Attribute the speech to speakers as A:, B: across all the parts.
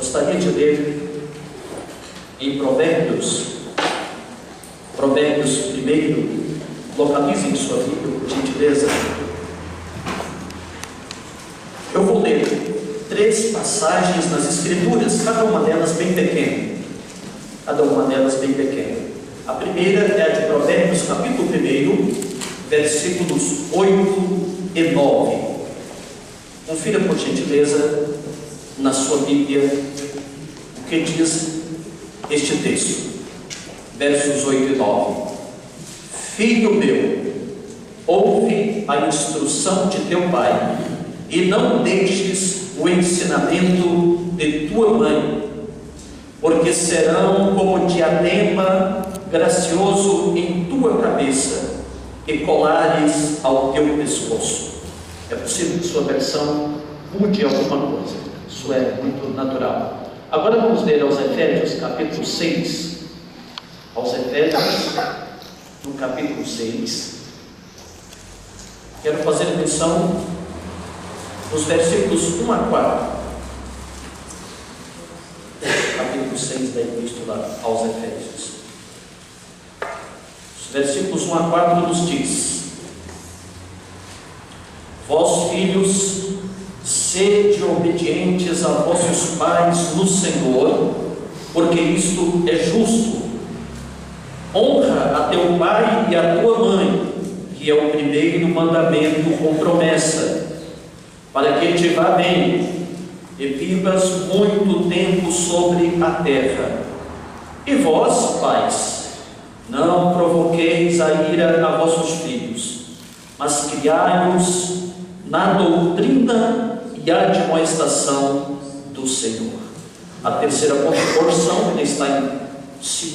A: Gostaria de ler em Provérbios 1, localizem sua Bíblia, por gentileza. Eu vou ler 3 passagens nas Escrituras, cada uma delas bem pequena. A primeira é a de Provérbios, capítulo 1, versículos 8 e 9. Confira, por gentileza, na sua Bíblia, o que diz este texto. Versos 8 e 9. Filho meu, ouve a instrução de teu pai, e não deixes o ensinamento de tua mãe, porque serão como diadema gracioso em tua cabeça e colares ao teu pescoço. É possível que sua versão mude alguma coisa, isso é muito natural. Agora vamos ler aos Efésios, capítulo 6. Aos Efésios, no capítulo 6. Quero fazer menção dos versículos 1 a 4. Capítulo 6 da Epístola aos Efésios. Os versículos 1 a 4 nos diz: Vós, filhos, sede obedientes a vossos pais no Senhor, porque isto é justo. Honra a teu pai e a tua mãe, que é o primeiro mandamento com promessa, para que te vá bem e vivas muito tempo sobre a terra. E vós, pais, não provoqueis a ira a vossos filhos, mas criai-os na doutrina e admoestação do Senhor. A terceira porção está em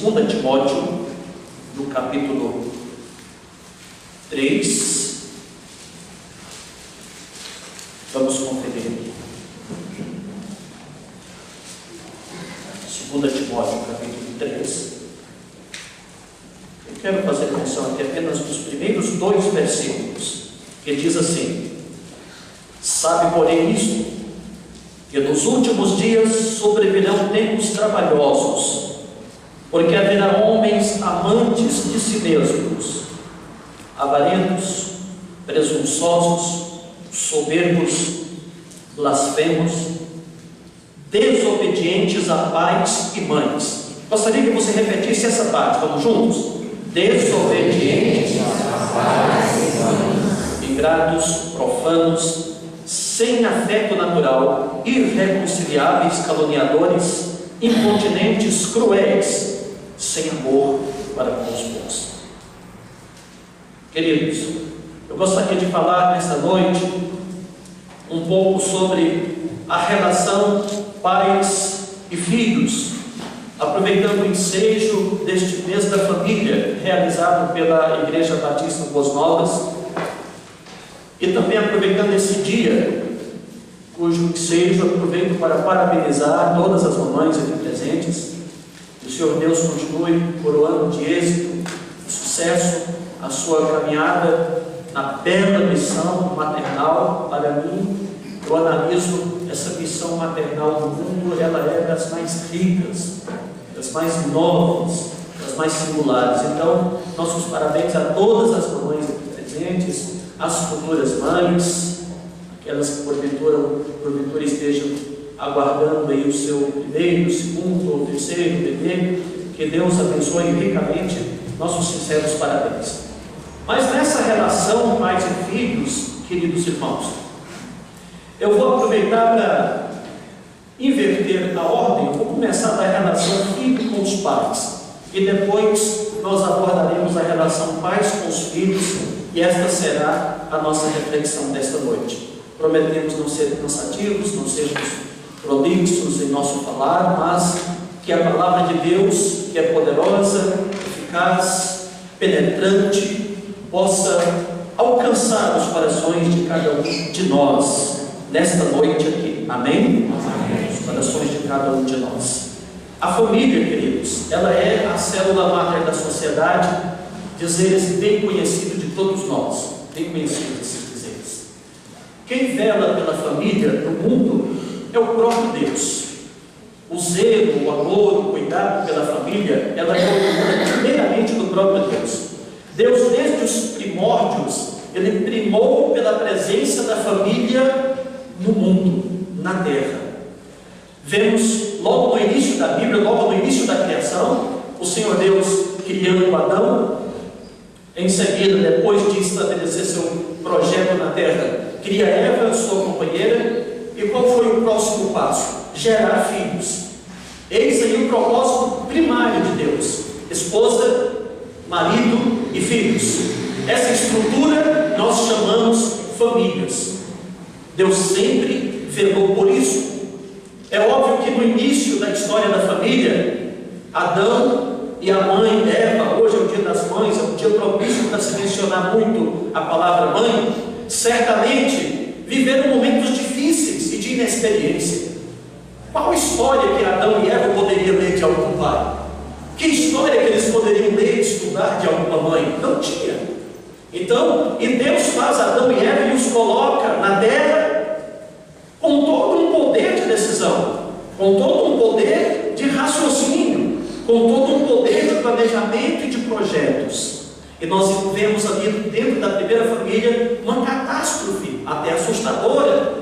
A: 2 Timóteo, no capítulo 3. Vamos conferir aqui. 2 Timóteo, capítulo 3. Eu quero fazer menção aqui apenas dos primeiros 2 versículos, que diz assim: Sabe, porém, isto, que nos últimos dias sobrevirão tempos trabalhosos, porque haverá homens amantes de si mesmos, avarentos, presunçosos, soberbos, blasfemos, desobedientes a pais e mães. Gostaria que você repetisse essa parte, vamos juntos? Desobedientes a pais e mães, ingratos, profanos, sem afeto natural, irreconciliáveis, caluniadores, incontinentes, cruéis, sem amor para com os bons. Queridos, eu gostaria de falar nesta noite um pouco sobre a relação pais e filhos, aproveitando o ensejo deste mês da família, realizado pela Igreja Batista Boas Novas, e também aproveitando esse dia, cujo ensejo aproveito para parabenizar todas as mamães aqui presentes. Que o Senhor Deus continue coroando de êxito, de sucesso, a sua caminhada na bela missão maternal. Para mim, eu analiso essa missão maternal no mundo, ela é das mais ricas, das mais novas, das mais singulares. Então, nossos parabéns a todas as mamães aqui presentes, as futuras mães, aquelas que porventura estejam aguardando aí o seu primeiro, segundo ou terceiro bebê. Que Deus abençoe ricamente. Nossos sinceros parabéns. Mas nessa relação pais e filhos, queridos irmãos, eu vou aproveitar para inverter a ordem. Eu vou começar da relação filho com os pais, e depois nós abordaremos a relação pais com os filhos, e esta será a nossa reflexão desta noite. Prometemos não ser cansativos, não sermos prolixos em nosso falar, mas que a palavra de Deus, que é poderosa, eficaz, penetrante, possa alcançar os corações de cada um de nós nesta noite aqui. Amém? Amém. Os corações de cada um de nós. A família, queridos, ela é a célula máter da sociedade, dizeres bem conhecido de todos nós, bem conhecido esses dizeres. Quem vela pela família no mundo é o próprio Deus. o zelo, o amor, o cuidado pela família, ela é primeiramente do próprio Deus. Deus, desde os primórdios, Ele primou pela presença da família no mundo, na terra. Vemos logo no início da Bíblia, logo no início da criação, o Senhor Deus criando Adão. Em seguida, depois de estabelecer seu projeto na terra, cria Eva, sua companheira. E qual foi o próximo passo? Gerar filhos. Eis aí o propósito primário de Deus: esposa, marido e filhos. Essa estrutura nós chamamos famílias. Deus sempre velou por isso. É óbvio que no início da história da família, Adão e a mãe Eva, hoje é o dia das mães, é um dia propício para se mencionar muito a palavra mãe, certamente viveram momentos difíceis e de inexperiência. Qual história que Adão e Eva poderiam ler de algum pai? Que história que eles poderiam ler e estudar de alguma mãe? Não tinha. Então, e Deus faz Adão e Eva e os coloca na terra com todo um poder de decisão, com todo um poder de raciocínio, com todo um poder de planejamento e de projetos. E nós vemos ali dentro da primeira família uma catástrofe até assustadora.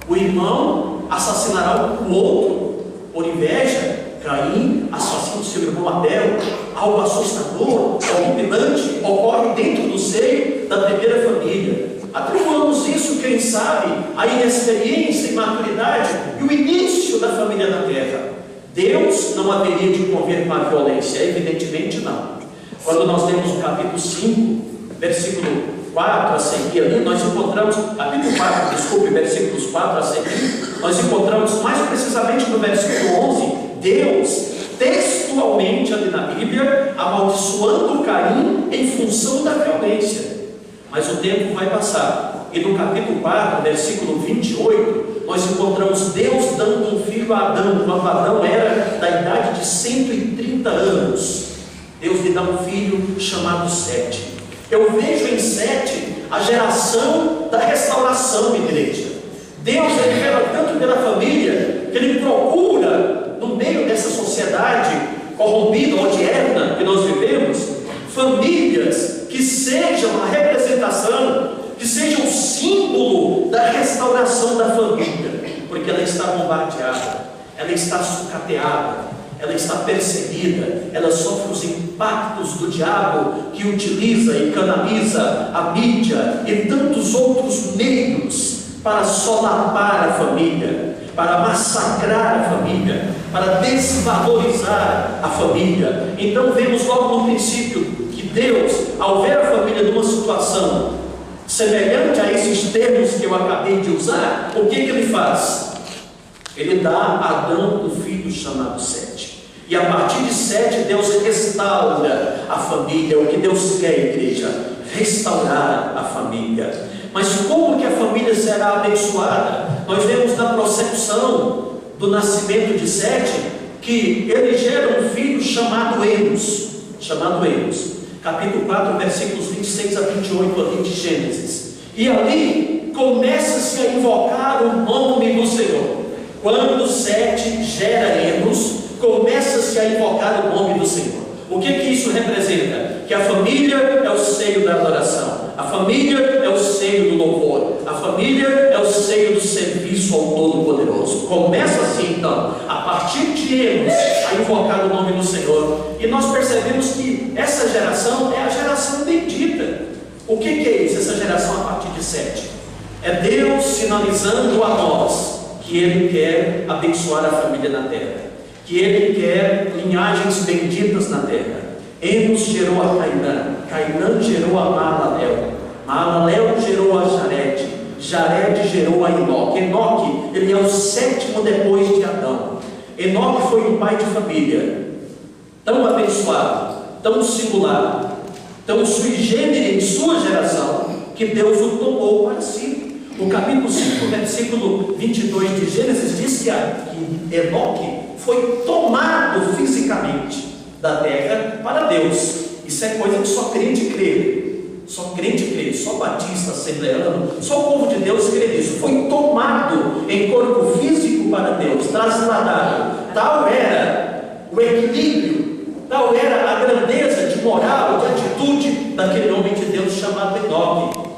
A: O irmão assassinará o outro por inveja. Caim assassina seu irmão Abel. Algo assustador, horripilante ocorre dentro do seio da primeira família. Atribuamos isso, quem sabe, à inexperiência e maturidade e o início da família na terra. Deus não haveria de conviver com a violência? Evidentemente não. Quando nós temos o capítulo 5, versículo 4 a seguir ali, nós encontramos, capítulo 4, desculpe, versículos 4 a seguir, nós encontramos mais precisamente no versículo 11, Deus textualmente ali na Bíblia, amaldiçoando Caim em função da violência. Mas o tempo vai passar, e no capítulo 4, versículo 28, nós encontramos Deus dando um filho a Adão, quando Adão era da idade de 130 anos. Deus lhe dá um filho chamado Sete. Eu vejo em Sete a geração da restauração, igreja. Deus ele vela tanto pela família, que Ele procura, no meio dessa sociedade corrompida, odierna que nós vivemos, famílias que sejam a representação, que sejam o símbolo da restauração da família, porque ela está bombardeada, ela está sucateada, ela está perseguida, ela sofre os impactos do diabo, que utiliza e canaliza a mídia e tantos outros meios para solapar a família, para massacrar a família, para desvalorizar a família. Então vemos logo no princípio que Deus, ao ver a família numa situação semelhante a esses termos que eu acabei de usar, o que Ele faz? Ele dá a Adão um filho chamado Sete. E a partir de Sete, Deus restaura a família. O que Deus quer, igreja? Restaurar a família. Mas como que a família será abençoada? Nós vemos na prossecução do nascimento de Sete, que ele gera um filho chamado Enos. Capítulo 4, versículos 26 a 28 ali de Gênesis. E ali começa-se a invocar o nome do Senhor. Quando Sete gera Enos, começa-se a invocar o nome do Senhor. O que isso representa? Que a família é o seio da adoração, a família é o seio do louvor, a família é o seio do serviço ao Todo-Poderoso. Começa assim então, a partir de Enos, a invocar o nome do Senhor. E nós percebemos que essa geração é a geração bendita. O que é isso, essa geração a partir de Sete? É Deus sinalizando a nós que Ele quer abençoar a família na terra, que Ele quer linhagens benditas na terra. Enos gerou a Cainã, Cainã gerou a Maalalel, Maalalel gerou a Jared, Jared gerou a Enoque. Enoque, ele é o sétimo depois de Adão. Enoque foi um pai de família, tão abençoado, tão singular, tão sui generis em sua geração, que Deus o tomou para si. O capítulo 5, versículo 22 de Gênesis diz que Enoque foi tomado fisicamente da terra para Deus. Isso é coisa que só crente crê. só crente crê isso, só batista, assembleano, só o povo de Deus crê nisso. Foi tomado em corpo físico para Deus, trasladado. Tal era o equilíbrio, tal era a grandeza de moral, de atitude daquele homem de Deus chamado Enoque.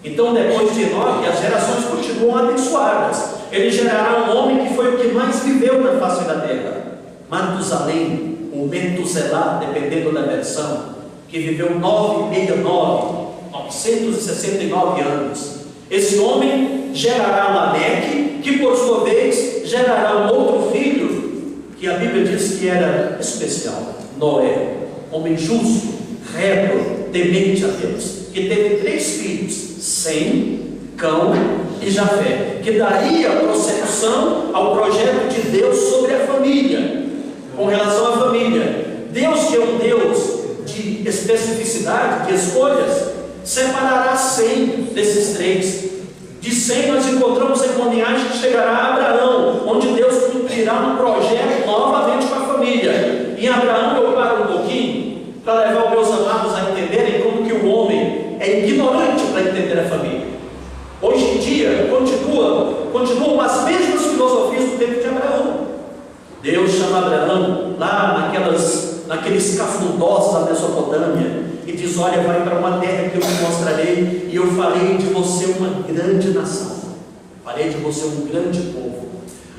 A: Então, depois de Enoque, as gerações continuam abençoadas. Ele gerará um homem que foi o que mais viveu na face da terra, Matusalém, ou Metuselá, dependendo da versão, que viveu 969 anos. Esse homem gerará Lameque, que por sua vez gerará um outro filho, que a Bíblia diz que era especial, Noé, homem justo, reto, temente a Deus, que teve 3 filhos, Sem, Cão e Jafé, que daria prossecução ao projeto de Deus sobre a família. Com relação à família, Deus, que é um Deus de especificidade, de escolhas, separará 100 desses 3. De 100 nós encontramos em uma linhagem que chegará a Abraão, onde Deus cumprirá um projeto novamente com a família. Em Abraão eu paro um pouquinho para levar os meus amados a entenderem como que o homem é ignorante para entender a família. Hoje em dia continuam as mesmas filosofias do tempo de Abraão. Deus chama Abraão lá naqueles cafundós da Mesopotâmia e diz: olha, vai para uma terra que eu te mostrarei, e eu farei de você uma grande nação, farei de você um grande povo.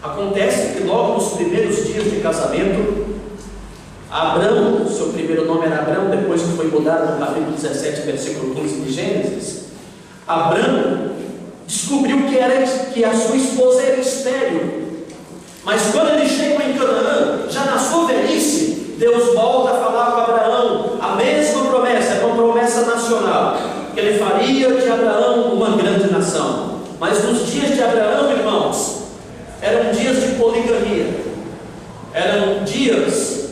A: Acontece que logo nos primeiros dias de casamento, Abrão, seu primeiro nome era Abrão, depois que foi mudado no capítulo 17, versículo 15 de Gênesis, Abrão descobriu que a sua esposa era estéril. Mas quando eles chegam em Canaã, já na sua velhice, Deus volta a falar com Abraão a mesma promessa, é uma promessa nacional, que ele faria de Abraão uma grande nação. Mas nos dias de Abraão, irmãos, eram dias de poligamia, eram dias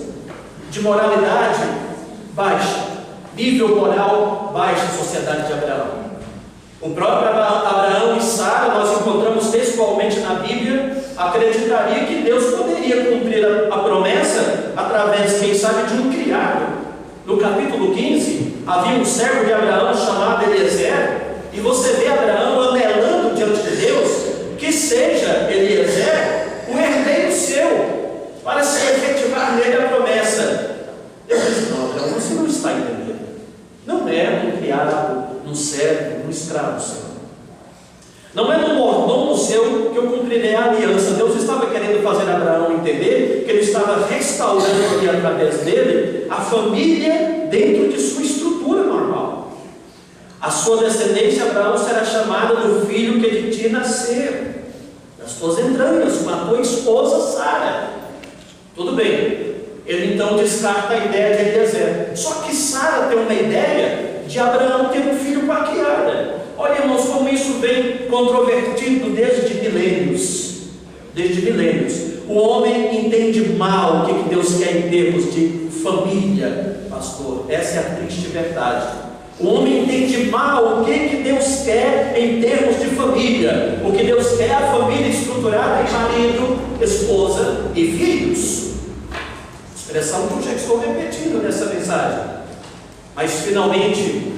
A: de moralidade baixa, nível moral baixo na sociedade de Abraão. O próprio Abraão e Sara, nós encontramos textualmente na Bíblia, acreditaria que Deus poderia cumprir a promessa através, quem sabe, de um criado. No capítulo 15, havia um servo de Abraão chamado Eliezer, e você vê Abraão anelando diante de Deus que seja Eliezer o herdeiro seu, para se efetivar nele a promessa. Deus disse: não, Abraão, você não está entendendo. Não é um criado, um servo, um escravo seu. Não é no mordomo seu que eu cumprirei a aliança. Deus estava querendo fazer Abraão entender que ele estava restaurando ali através dele a família dentro de sua estrutura normal. A sua descendência, Abraão, será chamada do filho que ele te nascer, das tuas entranhas, com a tua esposa Sara. Tudo bem. Ele então descarta a ideia de Eliezer. Só que Sara tem uma ideia de Abraão ter um filho com a criada. Olha, irmãos, como isso vem controvertido desde milênios. Desde milênios. O homem entende mal o que Deus quer em termos de família, pastor. Essa é a triste verdade. O homem entende mal o que Deus quer em termos de família. O que Deus quer é a família estruturada em marido, esposa e filhos. Expressão que eu já estou repetindo nessa mensagem. Mas finalmente,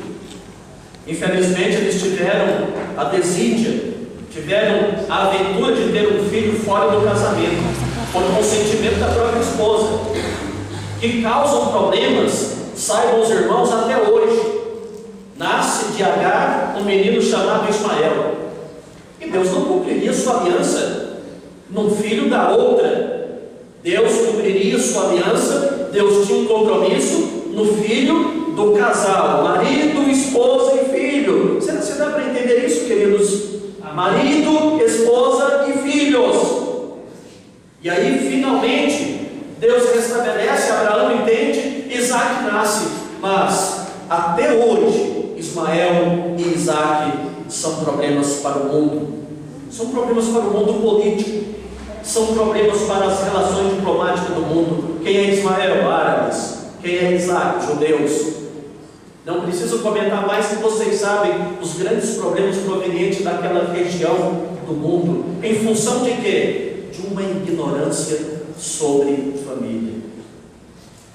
A: infelizmente, eles tiveram a desídia, tiveram a aventura de ter um filho fora do casamento, por consentimento da própria esposa, que causam problemas, saibam os irmãos, até hoje. Nasce de Agar um menino chamado Ismael, e Deus não cumpriria sua aliança num filho da outra. Deus cumpriria sua aliança, Deus tinha um compromisso no filho do casal, marido, esposa e filho. Você dá para entender isso, queridos? Marido, esposa e filhos. E aí, finalmente, Deus restabelece, Abraão entende, Isaac nasce. Mas, até hoje, Ismael e Isaac são problemas para o mundo. São problemas para o mundo político. São problemas para as relações diplomáticas do mundo. Quem é Ismael? Árabes. Quem é Isaac? Judeus. Não preciso comentar mais, que vocês sabem os grandes problemas provenientes daquela região do mundo. Em função de quê? De uma ignorância sobre família.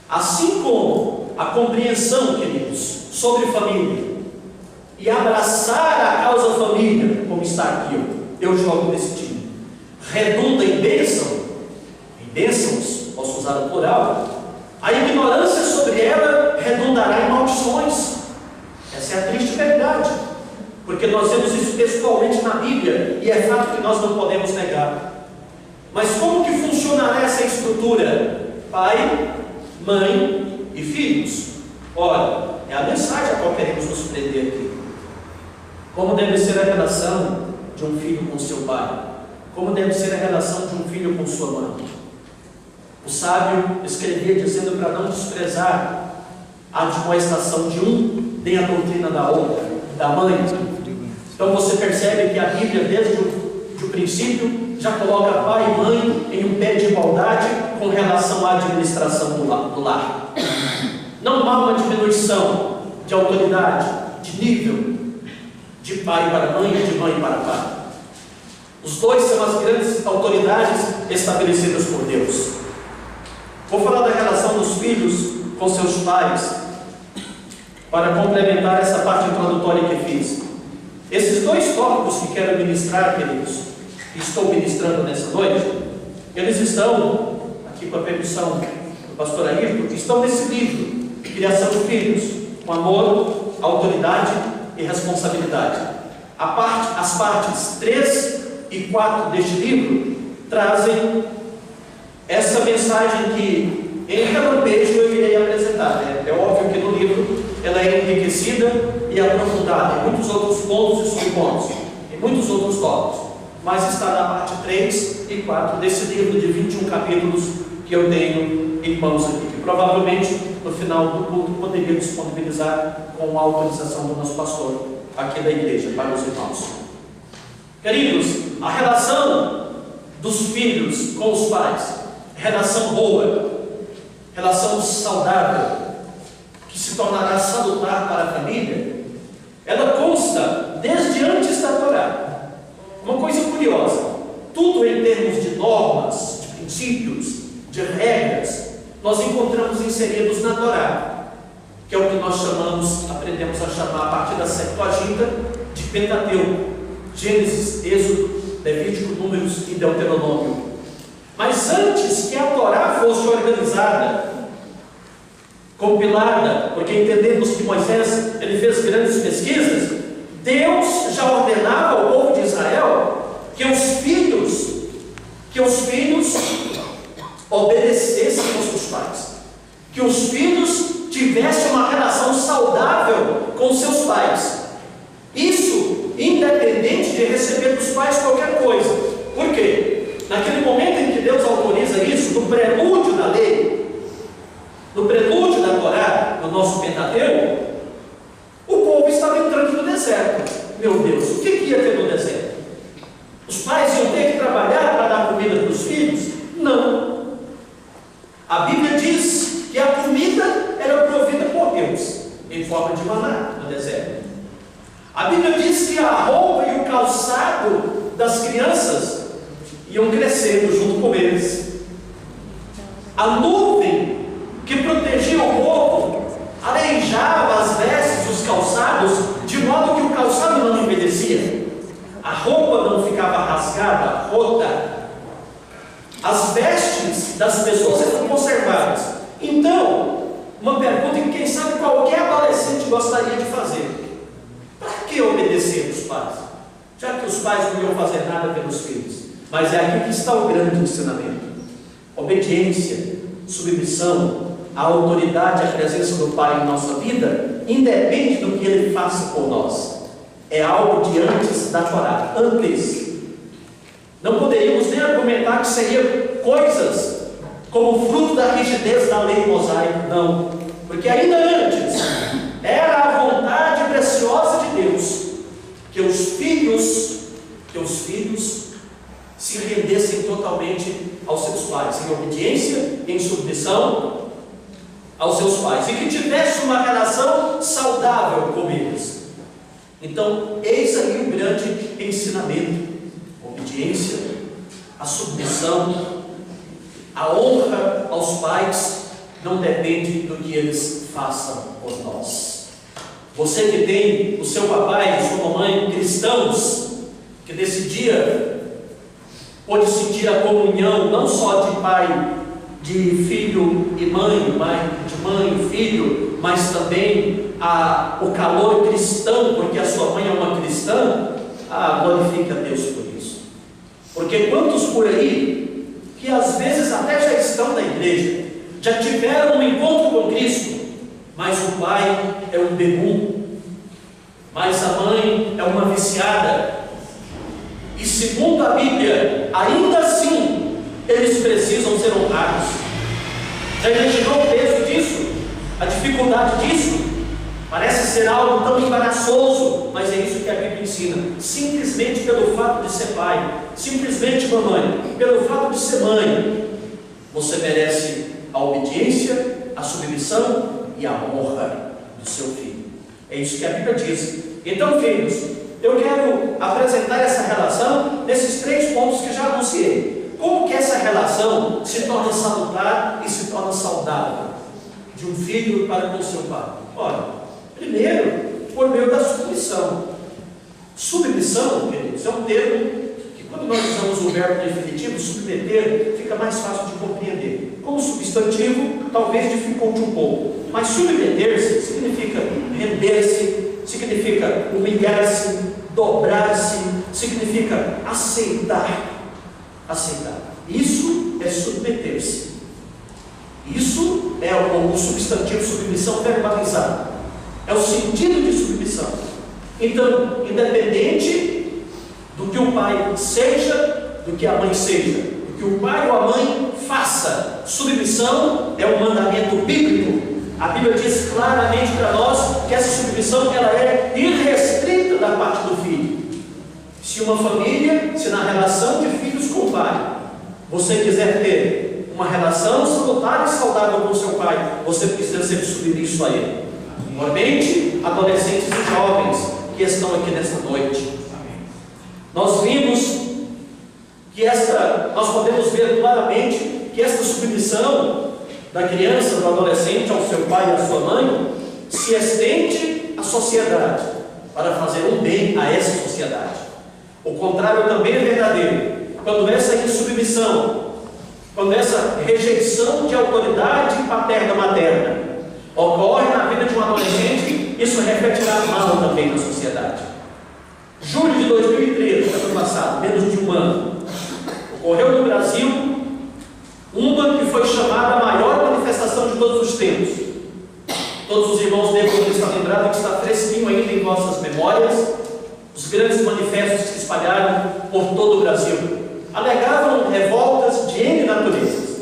A: Assim como a compreensão, queridos, sobre família e abraçar a causa família, como está aqui, eu jogo nesse time, redunda em bênçãos, posso usar o plural, a ignorância sobre ela redundará em maldições. Essa é a triste verdade, porque nós vemos isso pessoalmente na Bíblia, e é fato que nós não podemos negar. Mas como que funcionará essa estrutura? Pai, mãe e filhos. Olha, é a mensagem a qual queremos nos prender aqui. Como deve ser a relação de um filho com seu pai? Como deve ser a relação de um filho com sua mãe? O sábio escrevia dizendo para não desprezar a admoestação de um, nem a doutrina da outra, da mãe. Então você percebe que a Bíblia, desde o princípio, já coloca pai e mãe em um pé de igualdade com relação à administração do lar. Não há uma diminuição de autoridade, de nível, de pai para mãe e de mãe para pai. Os dois são as grandes autoridades estabelecidas por Deus. Vou falar da relação dos filhos com seus pais, para complementar essa parte introdutória que fiz. Esses dois tópicos que quero ministrar, queridos, que estou ministrando nessa noite, eles estão, aqui com a permissão do pastor Ayrton, estão nesse livro, Criação de Filhos, com amor, autoridade e responsabilidade. As partes 3 e 4 deste livro trazem essa mensagem que, em relampejo, eu irei apresentar. É óbvio que no livro ela é enriquecida e aprofundada em muitos outros pontos e subpontos, em muitos outros tópicos, mas está na parte 3 e 4 desse livro de 21 capítulos que eu tenho em mãos aqui, que provavelmente no final do culto poderia disponibilizar com a autorização do nosso pastor aqui da igreja, para os irmãos. Queridos, a relação dos filhos com os pais, relação boa, relação saudável, que se tornará salutar para a família, ela consta desde antes da Torá. Uma coisa curiosa, tudo em termos de normas, de princípios, de regras, nós encontramos inseridos na Torá, que é o que nós aprendemos a chamar a partir da Septuaginta de Pentateuco, Gênesis, Êxodo, Levítico, Números e Deuteronômio. Mas antes que a Torá fosse organizada, compilada, porque entendemos que Moisés ele fez grandes pesquisas, Deus já ordenava ao povo de Israel que os filhos obedecessem aos seus pais, que os filhos tivessem uma relação saudável com seus pais. Isso independente de receber dos pais qualquer coisa. Por quê? Naquele momento em que Deus autoriza isso, no prelúdio da lei, no prelúdio da Torá, no nosso Pentateuco, o povo estava entrando no deserto. Meu Deus, o que ia ter no deserto? Os pais iam ter que trabalhar para dar comida para os filhos? Não. A Bíblia diz que a comida era provida por Deus, em forma de maná no deserto. A Bíblia diz que a roupa e o calçado das crianças iam crescendo junto com eles. A nuvem que protegia o povo arejava as vestes, os calçados, de modo que o calçado não envelhecia, a roupa não ficava rasgada, rota, as vestes das pessoas eram conservadas. Então, uma pergunta que quem sabe qualquer adolescente gostaria de fazer: para que obedecer os pais? Já que os pais não iam fazer nada pelos filhos. Mas é aqui que está o grande ensinamento: obediência, submissão, a autoridade, a presença do Pai em nossa vida, independe do que Ele faça por nós. É algo de antes da Torá, antes. Não poderíamos nem argumentar que seria coisas como fruto da rigidez da lei mosaica, não. Porque ainda antes, era a vontade preciosa de Deus que os filhos se rendessem totalmente aos seus pais, em obediência e em submissão aos seus pais, e que tivesse uma relação saudável com eles. Então, eis aí o grande ensinamento: obediência, a submissão, a honra aos pais não depende do que eles façam por nós. Você que tem o seu papai e sua mamãe cristãos, que nesse dia pode sentir a comunhão não só de pai, de filho e mãe, de mãe e filho, mas também o calor cristão, porque a sua mãe é uma cristã. Glorifique a Deus por isso. Porque quantos por aí, que às vezes até já estão na igreja, já tiveram um encontro com Cristo, mas o pai é um bebum, mas a mãe é uma viciada, e segundo a Bíblia, ainda assim, eles precisam ser honrados. Já imaginou o peso disso? A dificuldade disso? Parece ser algo tão embaraçoso, mas é isso que a Bíblia ensina. Simplesmente pelo fato de ser pai, simplesmente, mamãe, pelo fato de ser mãe, você merece a obediência, a submissão e a honra do seu filho. É isso que a Bíblia diz. Então, filhos, eu quero apresentar essa relação nesses 3 pontos que já anunciei. Como que essa relação se torna salutar e se torna saudável de um filho para com seu pai? Ora, primeiro, por meio da submissão. Submissão, queridos, é um termo que, quando nós usamos o verbo definitivo, submeter, fica mais fácil de compreender. Como substantivo, talvez dificulte um pouco, mas submeter-se significa render-se, significa humilhar-se, dobrar-se, significa aceitar. Isso é submeter-se. Isso é o substantivo submissão verbalizado. É o sentido de submissão. Então, independente do que o pai seja, do que a mãe seja, do que o pai ou a mãe faça, submissão é um mandamento bíblico. A Bíblia diz claramente para nós que essa submissão ela é irrestrita da parte do filho. Se uma família, se na relação de filhos com o pai, você quiser ter uma relação salutar e saudável com o seu pai, você precisa ser submisso a ele. Igualmente, adolescentes e jovens que estão aqui nesta noite. Nós vimos que nós podemos ver claramente que esta submissão da criança, do adolescente ao seu pai e à sua mãe, se estende à sociedade, para fazer um bem a essa sociedade. O contrário também é verdadeiro. Quando essa insubmissão, quando essa rejeição de autoridade paterna-materna ocorre na vida de um adolescente, isso refletirá mal também na sociedade. Julho de 2013, ano passado, menos de um ano, ocorreu no Brasil uma que foi chamada a maior manifestação de todos os tempos. Todos os irmãos devem estar lembrados que está fresquinho ainda em nossas memórias os grandes manifestos que se espalharam por todo o Brasil. Alegavam revoltas de N naturezas.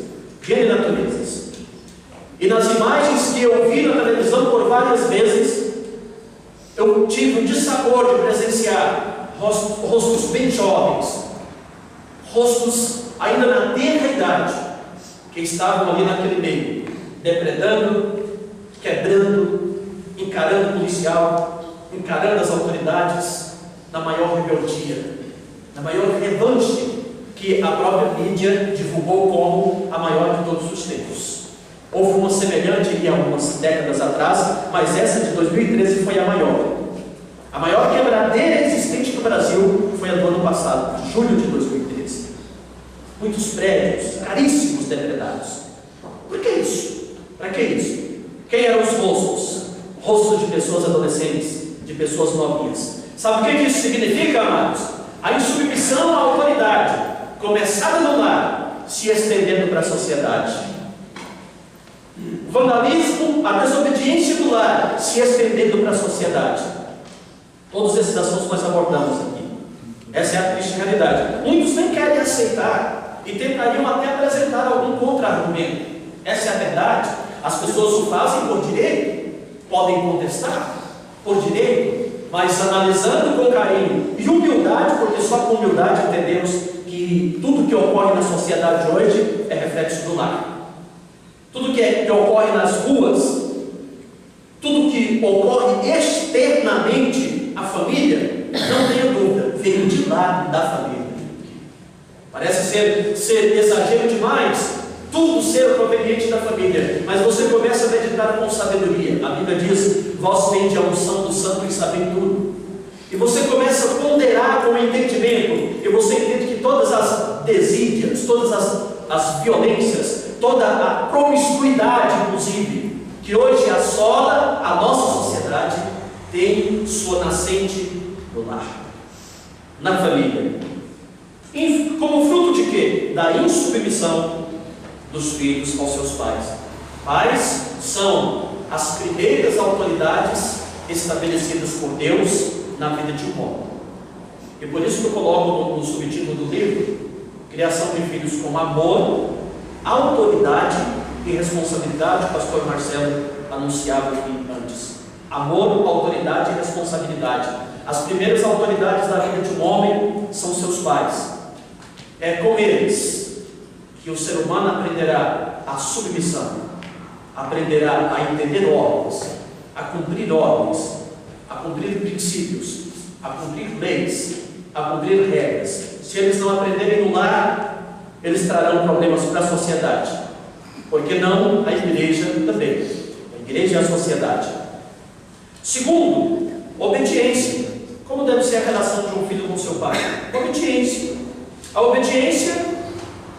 A: E nas imagens que eu vi na televisão por várias vezes, eu tive o dissabor de presenciar rostos bem jovens, rostos ainda na tenra idade, que estavam ali naquele meio, depredando, quebrando, encarando o policial, encarando as autoridades, na maior rebeldia, na maior revanche que a própria mídia divulgou como a maior de todos os tempos. Houve uma semelhante há algumas décadas atrás, mas essa de 2013 foi a maior. A maior quebradeira existente no Brasil foi a do ano passado, julho de 2013. Muitos prédios caríssimos depredados. Por que isso? Para que isso? Quem eram os rostos? Rostos de pessoas adolescentes, de pessoas novinhas. Sabe o que isso significa, amados? A insubmissão à autoridade, começada no lar, se estendendo para a sociedade. O vandalismo, a desobediência do lar, se estendendo para a sociedade. Todos esses assuntos nós abordamos aqui. Essa é a triste realidade. Muitos nem querem aceitar e tentariam até apresentar algum contra-argumento. Essa é a verdade. As pessoas o fazem por direito, podem contestar por direito, mas analisando com carinho e humildade, porque só com humildade entendemos que tudo que ocorre na sociedade hoje é reflexo do lar. Tudo que ocorre nas ruas, tudo que ocorre externamente à família, não tenha dúvida, veio de lá da família. Parece ser exagero demais tudo ser proveniente da família, mas você começa a meditar com sabedoria. A Bíblia diz: vós tendes a unção do santo e sabem tudo. E você começa a ponderar com o entendimento, e você entende que todas as desídias, todas as violências, toda a promiscuidade, inclusive, que hoje assola a nossa sociedade, tem sua nascente no lar, na família. Como fruto de quê? Da insubmissão dos filhos aos seus pais. Pais são as primeiras autoridades estabelecidas por Deus na vida de um homem. E por isso que eu coloco no subtítulo do livro: Criação de Filhos com Amor, Autoridade e Responsabilidade. O pastor Marcelo anunciava aqui antes. Amor, autoridade e responsabilidade. As primeiras autoridades da vida de um homem são seus pais. É com eles que o ser humano aprenderá a submissão, aprenderá a entender ordens, a cumprir ordens, a cumprir princípios, a cumprir leis, a cumprir regras. Se eles não aprenderem no lar, eles trarão problemas para a sociedade. Porque não a igreja também. A igreja e a sociedade. Segundo, obediência. Como deve ser a relação de um filho com seu pai? Obediência. A obediência,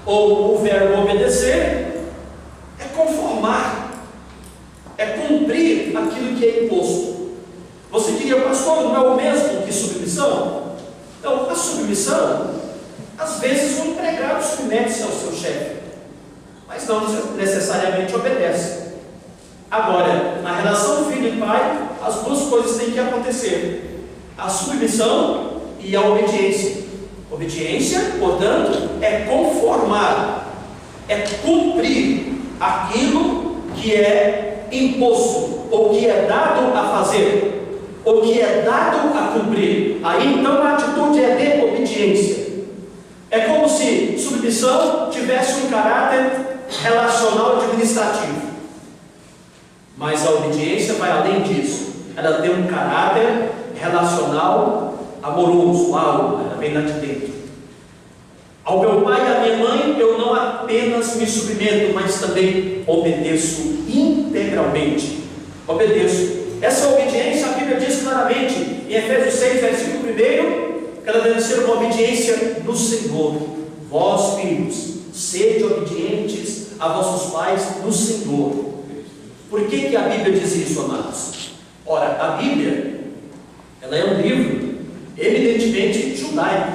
A: ou o verbo obedecer, é conformar, é cumprir aquilo que é imposto. Você diria: pastor, não é o mesmo que submissão? Então, a submissão, às vezes o empregado submete-se ao seu chefe, mas não necessariamente obedece. Agora, na relação filho e pai, as duas coisas têm que acontecer: a submissão e a obediência. Obediência, portanto, é conformar, é cumprir aquilo que é imposto, ou que é dado a fazer, ou que é dado a cumprir. Aí então a atitude é de obediência. É como se submissão tivesse um caráter relacional administrativo, mas a obediência vai além disso. Ela tem um caráter relacional amoroso, algo, ela vem lá de dentro. Ao meu pai e à minha mãe eu não apenas me submeto, mas também obedeço integralmente. Obedeço. Essa obediência, a Bíblia diz claramente em Efésios 6, versículo 1, que ela deve ser uma obediência no Senhor. Vós, filhos, sede obedientes a vossos pais no Senhor. Por que a Bíblia diz isso, amados? Ora, a Bíblia, ela é um livro evidentemente judaico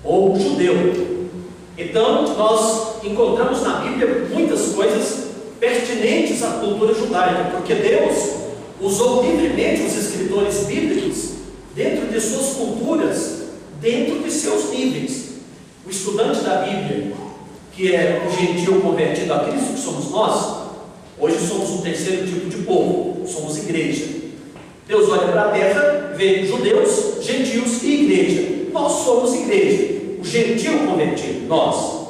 A: ou judeu. Então nós encontramos na Bíblia muitas coisas pertinentes à cultura judaica, porque Deus usou livremente os escritores bíblicos dentro de suas culturas, dentro de seus níveis. O estudante da Bíblia, que é o gentio convertido a Cristo, que somos nós, hoje somos um terceiro tipo de povo, somos igreja. Deus olha para a terra, vê judeus, gentios e igreja. Nós somos igreja, o gentio convertido, nós.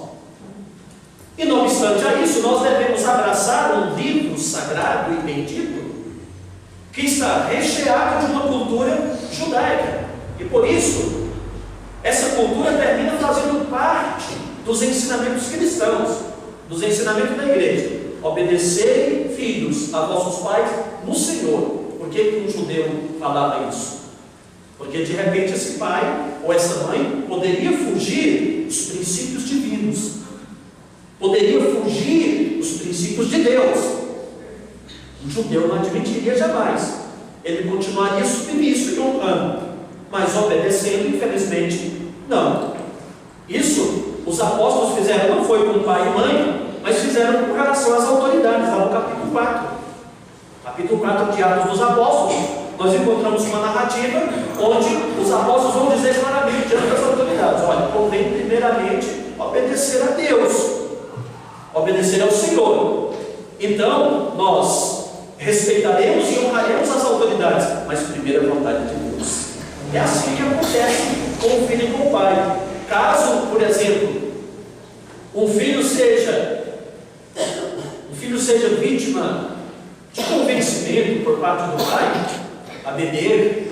A: E não obstante a isso, nós devemos abraçar um livro sagrado e bendito que está recheado de uma cultura judaica. E por isso, essa cultura termina fazendo parte dos ensinamentos cristãos, dos ensinamentos da igreja. Obedecerem, filhos, a vossos pais no Senhor. Por que um judeu falava isso? Porque de repente esse pai ou essa mãe poderia fugir dos princípios divinos, poderia fugir dos princípios de Deus. Um judeu não admitiria jamais. Ele continuaria submisso e honrando, mas obedecendo, infelizmente, não. Isso os apóstolos fizeram, não foi com pai e mãe, mas fizeram com relação às autoridades, lá no capítulo 4. Capítulo 4 de Atos dos Apóstolos, nós encontramos uma narrativa onde os apóstolos vão dizer claramente diante das autoridades: olha, convém primeiramente obedecer a Deus, obedecer ao Senhor. Então nós respeitaremos e honraremos as autoridades, mas primeiro a vontade de Deus. É assim que acontece com o filho e com o pai. Caso, por exemplo, um filho seja vítima de convencimento por parte do pai a beber,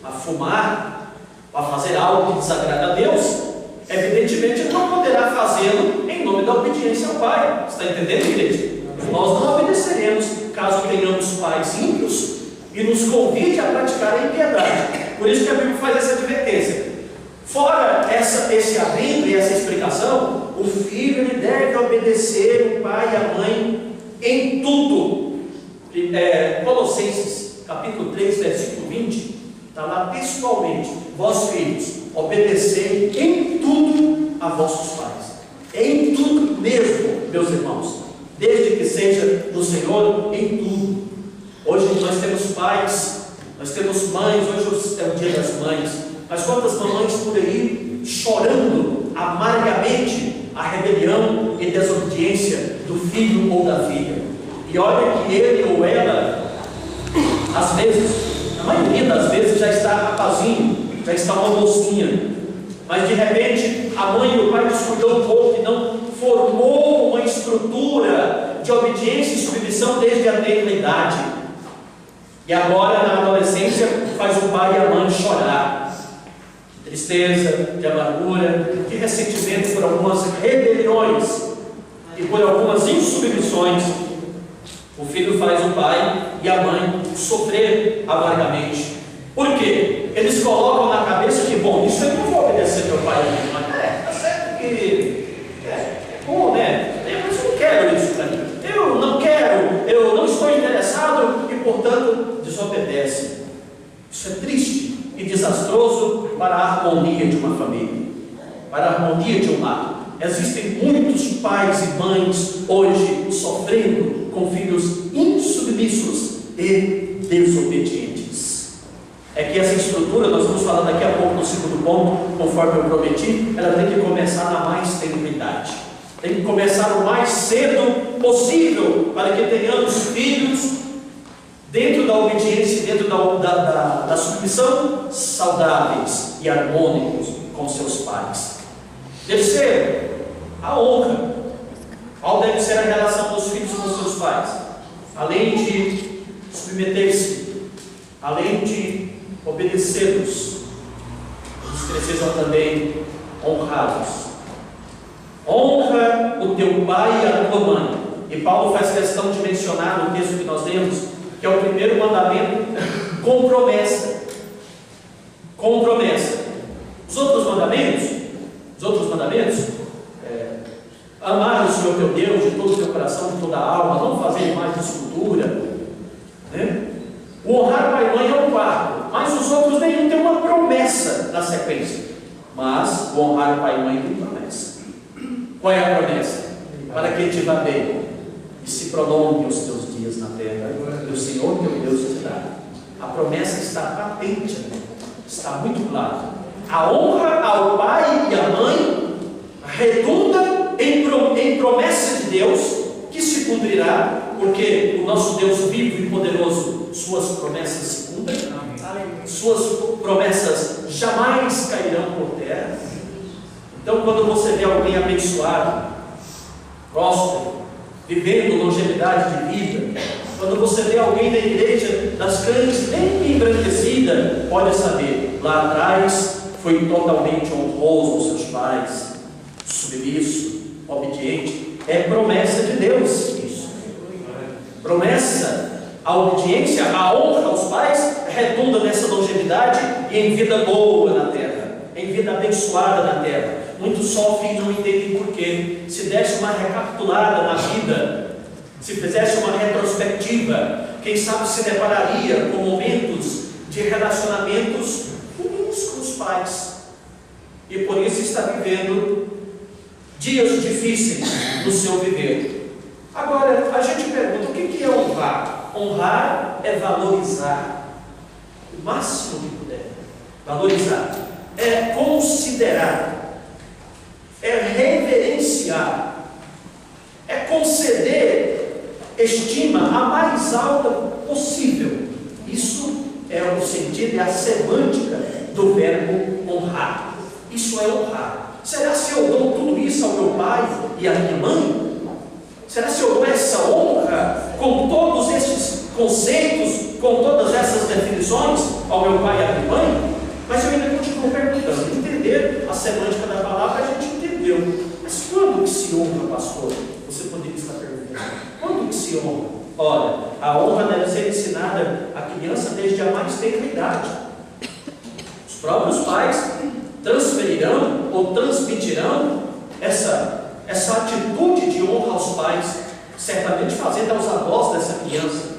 A: a fumar, a fazer algo que desagrada a Deus, evidentemente ele não poderá fazê-lo em nome da obediência ao Pai. Está entendendo, igreja? Nós não obedeceremos caso tenhamos pais ímpios e nos convide a praticar a impiedade. Por isso que a Bíblia faz essa advertência. Fora esse abrigo e essa explicação, o filho ele deve obedecer o pai e a mãe em tudo. Colossenses capítulo 3, versículo 20, está lá textualmente: vós filhos, obedecei em tudo a vossos pais. Em tudo mesmo, meus irmãos, desde que seja do Senhor, em tudo. Hoje nós temos pais, nós temos mães, hoje é o dia das mães. Mas quantas mamães por aí chorando amargamente a rebelião e desobediência do filho ou da filha? E olha que ele ou ela, às vezes, a maioria das vezes já está rapazinho, já está uma mocinha, mas de repente a mãe e o pai descuidou um pouco e não formou uma estrutura de obediência e submissão desde a tenra idade. E agora na adolescência faz o pai e a mãe chorar. Tristeza, de amargura, de ressentimento por algumas rebeliões e por algumas insubmissões. O filho faz o pai e a mãe sofrer amargamente. Por quê? Eles colocam na cabeça que, bom, isso eu não vou obedecer meu pai e minha mãe. Tá certo que é bom, né? Mas eu não quero isso para mim. Eu não quero, eu não estou interessado e, portanto, desobedece. Isso é triste e desastroso para a harmonia de uma família, para a harmonia de um lar. Existem muitos pais e mães hoje sofrendo com filhos insubmissos e desobedientes. É que essa estrutura, nós vamos falar daqui a pouco no segundo ponto, conforme eu prometi, ela tem que começar na mais tenra idade. Tem que começar o mais cedo possível, para que tenhamos filhos dentro da obediência, dentro da submissão, saudáveis e harmônicos com seus pais. Terceiro, a honra. Qual deve ser a relação dos filhos com seus pais? Além de submeter-se, além de obedecê-los, eles precisam também honrá-los. Honra o teu pai e a tua mãe. E Paulo faz questão de mencionar no texto que nós lemos, que é o primeiro mandamento, com promessa. Com promessa. Os outros mandamentos, amar o Senhor teu Deus de todo o teu coração, de toda a alma, não fazer mais de escultura, né? O honrar pai e mãe é um quarto, mas os outros nenhum tem uma promessa na sequência. Mas o honrar pai e mãe tem promessa. Qual é a promessa? Para que te vá bem e se prolongue os teus dias na terra, e o Senhor teu Deus te dá. A promessa está patente, está muito clara. A honra ao pai e à mãe redunda em promessa de Deus, que se cumprirá, porque o nosso Deus vivo e poderoso, suas promessas se cumprem. Suas promessas jamais cairão por terra. Então, quando você vê alguém abençoado, próspero, vivendo longevidade de vida, quando você vê alguém da igreja das crentes bem embranquecida, pode saber, lá atrás foi totalmente honroso aos seus pais, submisso, obediente. É promessa de Deus isso. Promessa, a obediência, a honra aos pais redunda nessa longevidade e em vida boa na terra, em vida abençoada na terra. Muitos sofrem e não entendem porquê. Se desse uma recapitulada na vida, se fizesse uma retrospectiva, quem sabe se depararia com momentos de relacionamentos ruins com os pais, e por isso está vivendo dias difíceis no seu viver. Agora, a gente pergunta, o que é honrar? Honrar é valorizar o máximo que puder. Valorizar é considerar, é reverenciar, é conceder estima a mais alta possível. Isso é o sentido, é a semântica do verbo honrar. Isso é honrar. Será se eu dou tudo isso ao meu pai e à minha mãe? Será se eu dou essa honra com todos esses conceitos, com todas essas definições ao meu pai e à minha mãe? Mas eu ainda continuo perguntando. Entender a semântica da palavra a gente entendeu. Mas quando que se honra, pastor? Você poderia estar perguntando. Quando que se honra? Olha, a honra deve ser ensinada à criança desde a mais tenra idade. Os próprios pais transferirão ou transmitirão essa atitude de honra aos pais, certamente fazendo aos avós dessa criança,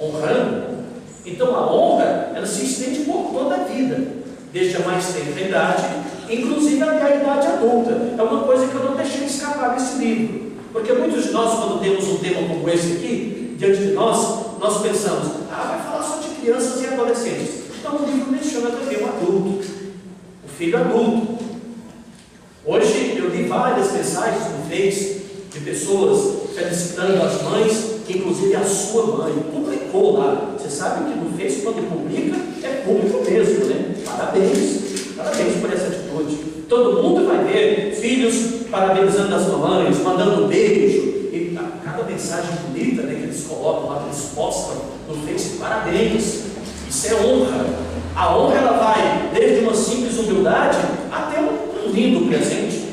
A: honrando. Então a honra, ela se estende por toda a vida, desde a mais tenra idade, inclusive até a idade adulta. É uma coisa que eu não deixei escapar desse livro, porque muitos de nós, quando temos um tema como esse aqui diante de nós pensamos, vai falar só de crianças e adolescentes. Então o livro menciona também o adulto, o filho adulto. Hoje eu li várias mensagens no Face de pessoas felicitando as mães, inclusive a sua mãe publicou lá. Você sabe que no Face, quando publica, é público mesmo, né? Parabéns por essa atitude. Todo mundo vai ver filhos parabenizando as mamães, mandando um beijo, e cada mensagem bonita, né, que eles colocam lá, que eles postam no Face, parabéns. Isso é honra. A honra, ela vai desde uma simples humildade até um lindo presente,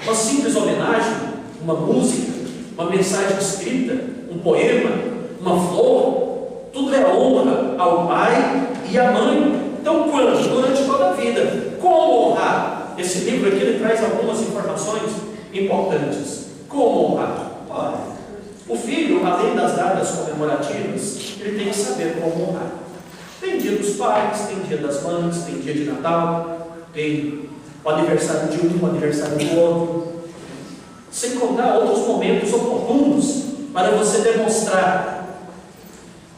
A: uma simples homenagem, uma música, uma mensagem escrita, um poema, uma flor. Tudo é honra ao pai e à mãe. Então, quando? Durante toda a vida. Como honrar? Esse livro aqui, ele traz algumas informações importantes. Como honrar? Olha, o filho, além das datas comemorativas, ele tem que saber como honrar. Tem dia dos pais, tem dia das mães, tem dia de Natal, tem o aniversário de um, o aniversário do outro, sem contar outros momentos oportunos para você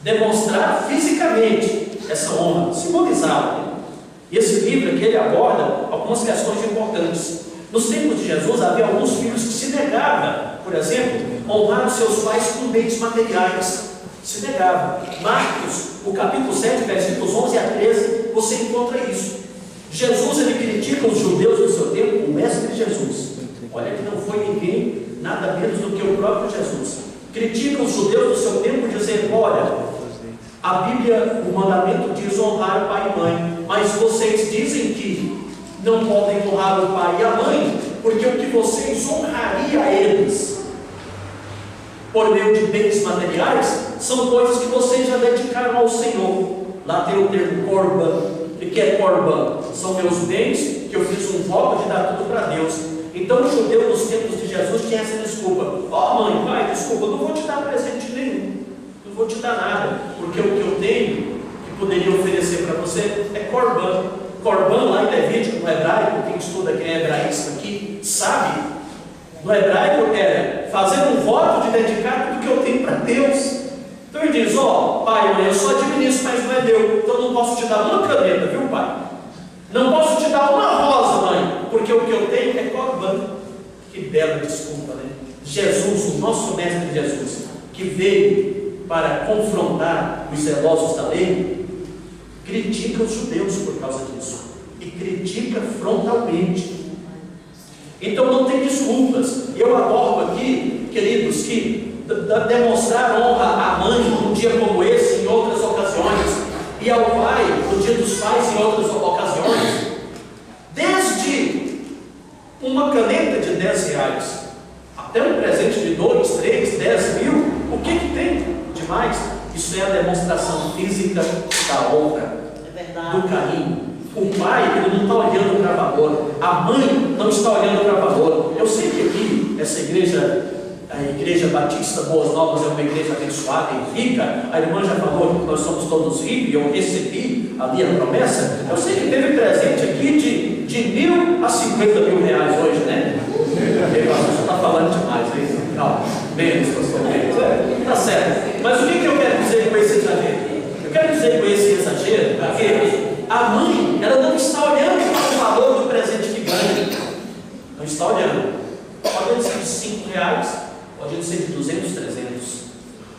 A: demonstrar fisicamente essa honra, simbolizá-la. E esse livro aqui, ele aborda algumas questões importantes. Nos tempos de Jesus, havia alguns filhos que se negavam, por exemplo, a honrar os seus pais com bens materiais. Se negavam. Marcos, o capítulo 7, versículos 11 a 13, você encontra isso. Jesus, ele critica os judeus do seu tempo, o mestre Jesus. Olha que não foi ninguém, nada menos do que o próprio Jesus. Critica os judeus do seu tempo, dizendo, olha, a Bíblia, o mandamento diz honrar o pai e mãe, mas vocês dizem que não podem honrar o pai e a mãe, porque o que vocês honrariam a eles por meio de bens materiais são coisas que vocês já dedicaram ao Senhor. Lá tem o termo corban. E que é corban? São meus bens que eu fiz um voto de dar tudo para Deus. Então o judeu nos tempos de Jesus tinha essa desculpa: mãe, pai, desculpa, eu não vou te dar presente nenhum, não vou te dar nada, porque o que eu tenho que poderia oferecer para você é corban. Corban lá em Levítico, no hebraico, quem estuda, quem é hebraísta aqui, sabe, no hebraico é fazer um voto de dedicar tudo que eu tenho para Deus. Então ele diz, pai, mãe, eu só administro, mas não é meu, então não posso te dar uma caneta, viu, pai? Não posso te dar uma rosa, mãe, porque o que eu tenho é corban. Que bela desculpa, né? Jesus, o nosso mestre Jesus, que veio para confrontar os zelosos da lei, critica os judeus por causa disso, e critica frontalmente. Então não tem desculpas. Eu abordo aqui, queridos, que demonstrar honra à mãe num dia como esse, em outras ocasiões, e ao pai no dia dos pais, em outras ocasiões, desde uma caneta de R$10 até um presente de 2, 3, 10 mil, o que tem de mais? Isso é a demonstração física da honra, do carinho. O pai, ele não está olhando para valor, a mãe não está olhando para valor. Eu sei que aqui, essa igreja, a Igreja Batista Boas Novas, é uma igreja abençoada e rica. A irmã já falou que nós somos todos ricos, e eu recebi ali a promessa. Eu sei que teve presente aqui de R$1.000 a R$50.000 hoje, né? Você está falando demais, hein? Calma, menos, pastor, menos. Está certo. Mas o que eu quero dizer com esse exagero? Eu quero dizer com esse exagero que a mãe, ela não está olhando para o valor do presente que ganha. Não está olhando. Pode ser de R$5, pode ser de 200, 300.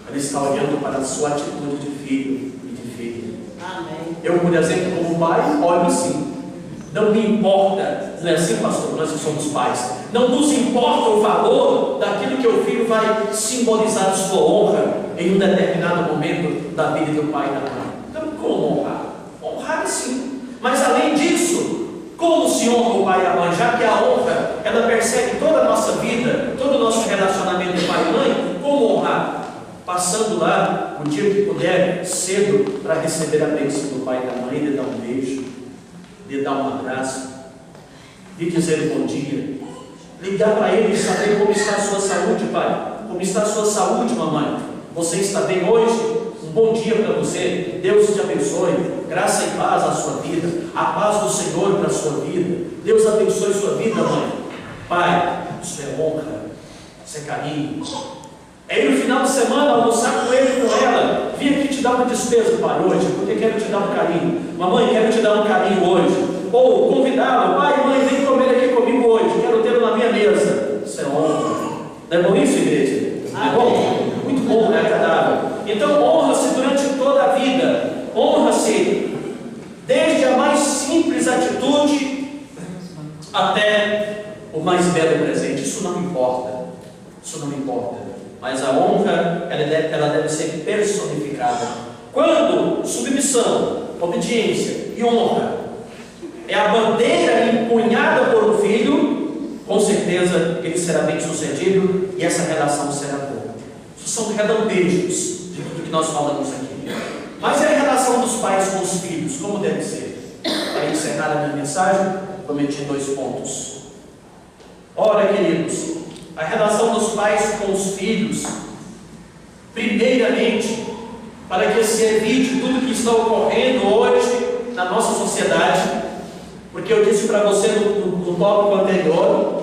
A: Ela está olhando para a sua atitude de filho e de filha. Amém. Eu, por exemplo, como pai, olho assim. Não me importa, não é assim, pastor? Nós que somos pais, não nos importa o valor daquilo que o filho vai simbolizar a sua honra em um determinado momento da vida do pai e da mãe. Então, como honrar? Honrar sim, mas além disso, Como se honra o pai e a mãe? Já que a honra, ela persegue toda a nossa vida, todo o nosso relacionamento de pai e mãe, como honrar? Passando lá, o dia que puder, cedo, para receber a bênção do pai e da mãe, lhe dar um beijo, lhe dar um abraço, lhe dizer bom dia, ligar para ele e saber como está a sua saúde, pai, como está a sua saúde, mamãe. Você está bem hoje? Um bom dia para você, Deus te abençoe, graça e paz à sua vida, a paz do Senhor para a sua vida, Deus abençoe a sua vida, mãe. Pai, isso é honra, isso é carinho. Aí no final de semana, almoçar com ele e com ela, vim aqui te dar uma despesa, pai, hoje, porque quero te dar um carinho. Mamãe, quero te dar um carinho hoje. Ou convidá-lo, pai, mãe, vem comer aqui comigo hoje, quero tê-lo na minha mesa. Isso é honra. Não é bom isso, igreja? Não é bom? Muito bom, né? Agradável. Então, honra-se durante toda a vida. Honra-se desde a mais simples atitude até o mais belo presente. Isso não importa. Isso não importa. Mas a honra, ela deve ser personificada. Quando submissão, obediência e honra é a bandeira empunhada por um filho, com certeza ele será bem sucedido e essa relação será boa. Isso são relampejos de tudo que nós falamos aqui. Mas é a relação dos pais com os filhos, como deve ser? Para encerrar a minha mensagem, prometi 2 pontos. Ora, queridos, a relação dos pais com os filhos, primeiramente, para que se evite tudo que está ocorrendo hoje na nossa sociedade, porque eu disse para você no tópico anterior,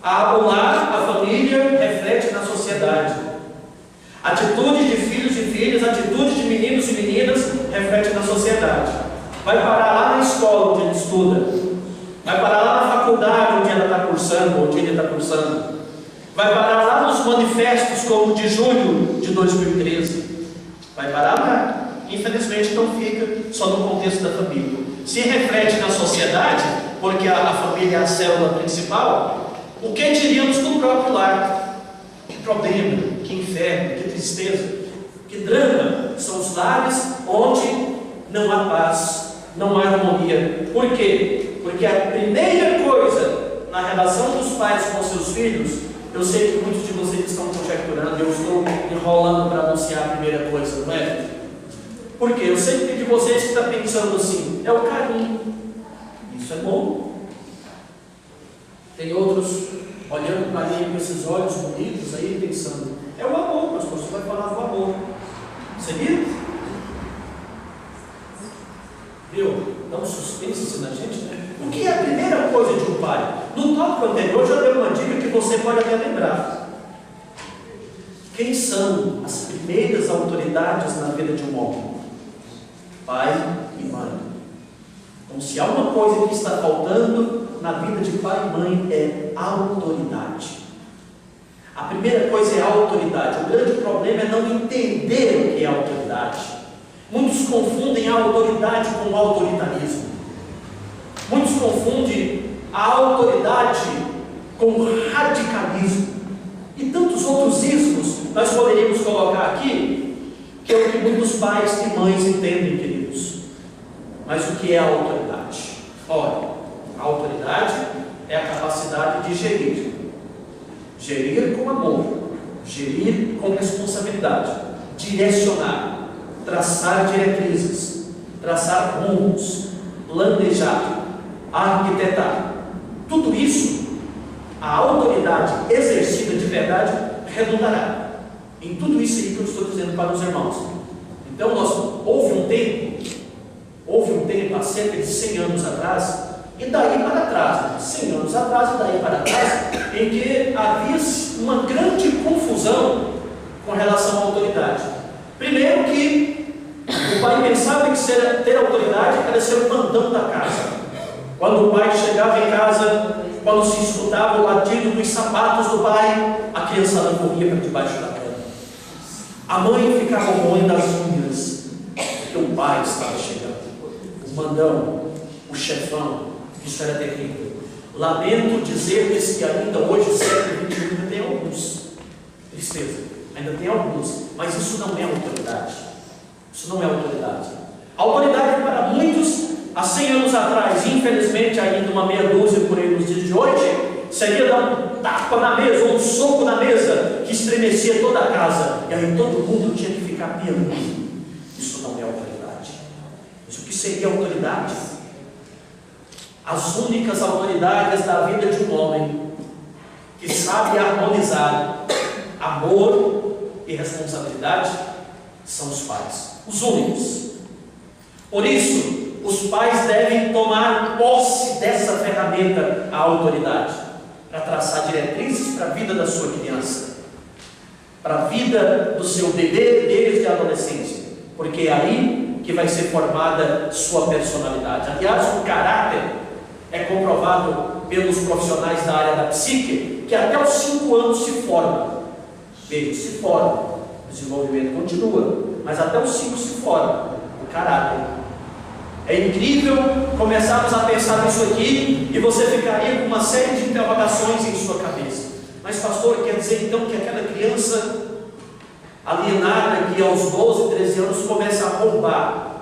A: o lar, a família, reflete na sociedade. Atitude de filhos e filhas, atitude de meninos e meninas, reflete na sociedade. Vai parar lá na escola onde ele estuda, vai parar lá na faculdade onde ela está cursando, onde ele está cursando, vai parar lá nos manifestos como o de julho de 2013, vai parar lá. Infelizmente não fica só no contexto da família. Se reflete na sociedade, porque a família é a célula principal, o que diríamos no próprio lar? Que problema, que inferno, que tristeza, que drama são os lares onde não há paz, não há harmonia. Por quê? Porque a primeira coisa na relação dos pais com seus filhos, eu sei que muitos de vocês estão conjecturando, eu estou enrolando para anunciar a primeira coisa, não é? Porque eu sei que tem de vocês que está pensando assim, é o carinho. Isso é bom. Tem outros olhando para ele com esses olhos bonitos aí, pensando, é o amor, pastor, você vai falar do amor. Seguido? Viu? Dá um suspense assim na gente, né? O que é a primeira coisa de um pai? No tópico anterior já deu uma dica que você pode até lembrar. Quem são as primeiras autoridades na vida de um homem? Pai e mãe. Então, se há uma coisa que está faltando na vida de pai e mãe, é autoridade. A primeira coisa é a autoridade. O grande problema é não entender o que é autoridade. Muitos confundem a autoridade com o autoritarismo. Muitos confundem a autoridade com o radicalismo. E tantos outros ismos nós poderíamos colocar aqui, que é o que muitos pais e mães entendem, queridos. Mas o que é a autoridade? Ora, a autoridade é a capacidade de gerir. Gerir com amor, gerir com responsabilidade, direcionar, traçar diretrizes, traçar rumos, planejar, arquitetar. Tudo isso, a autoridade exercida de verdade redundará em tudo isso aí que eu estou dizendo para os irmãos. Então, houve um tempo, há cerca de 100 anos atrás, e daí para trás, 100 anos atrás e daí para trás, em que havia uma grande confusão com relação à autoridade. Primeiro que o pai pensava que ter autoridade era ser o mandão da casa. Quando o pai chegava em casa, quando se escutava o latido dos sapatos do pai, a criançada corria para debaixo da cama. A mãe ficava roendo as unhas, porque o pai estava chegando. O mandão, o chefão, isso era terrível. Lamento dizer-lhes que ainda hoje, século XXI, ainda tem alguns. Tristeza, ainda tem alguns. Mas isso não é autoridade. Isso não é autoridade. A autoridade para muitos há 100 anos atrás, infelizmente ainda uma meia dúzia por aí nos dias de hoje, seria dar um tapa na mesa, ou um soco na mesa, que estremecia toda a casa, e aí todo mundo tinha que ficar piando. Isso não é autoridade. Mas o que seria autoridade? As únicas autoridades da vida de um homem que sabe harmonizar amor e responsabilidade são os pais, os únicos. Por isso, os pais devem tomar posse dessa ferramenta, a autoridade, para traçar diretrizes para a vida da sua criança, para a vida do seu bebê desde a adolescência, porque é aí que vai ser formada sua personalidade. Aliás, o caráter é comprovado pelos profissionais da área da psique, que até os 5 anos se forma. Veja, se forma, o desenvolvimento continua, mas até os 5 se forma o caráter. É incrível começarmos a pensar nisso aqui e você ficaria com uma série de interrogações em sua cabeça. Mas pastor, quer dizer então que aquela criança alienada que aos 12, 13 anos começa a roubar,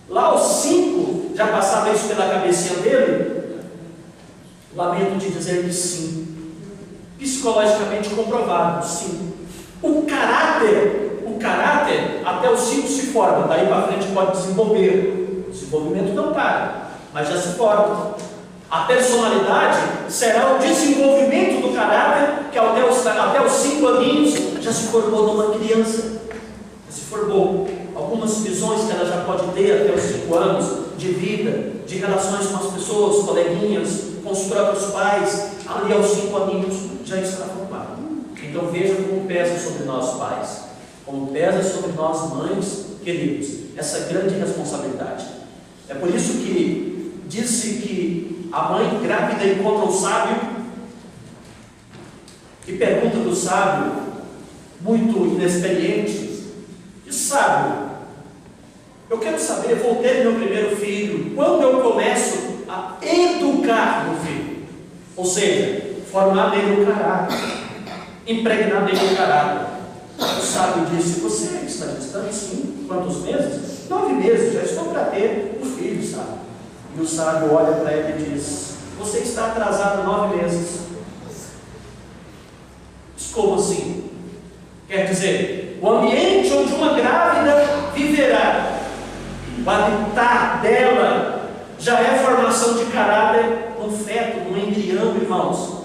A: lá aos 5 já passava isso pela cabecinha dele? Lamento de dizer que sim. Psicologicamente comprovado, sim. O caráter até os 5 se forma, daí para frente pode desenvolver. O desenvolvimento não para, mas já se forma. A personalidade será o desenvolvimento do caráter, que até os 5 aninhos já se formou numa criança. Já se formou. Algumas visões que ela já pode ter até os 5 anos, de vida, de relações com as pessoas, coleguinhas, com os próprios pais, ali aos 5 aninhos já está formado. Então veja como pesa sobre nós pais, como pesa sobre nós mães, queridos, essa grande responsabilidade. É por isso que disse que a mãe grávida encontra o sábio e pergunta do sábio, muito inexperiente: e sábio, eu quero saber, vou ter meu primeiro filho, quando eu começo a educar meu filho? Ou seja, formar nele o caráter, impregnar nele o caráter. O sábio disse: você está distante? Sim. Quantos meses? 9 meses, já estou para ter um filho, sábio. E o sábio olha para ele e diz: você está atrasado 9 meses. Como assim? Quer dizer, o ambiente onde uma grávida viverá, o habitat dela, já é formação de caráter num feto, num embrião, irmãos.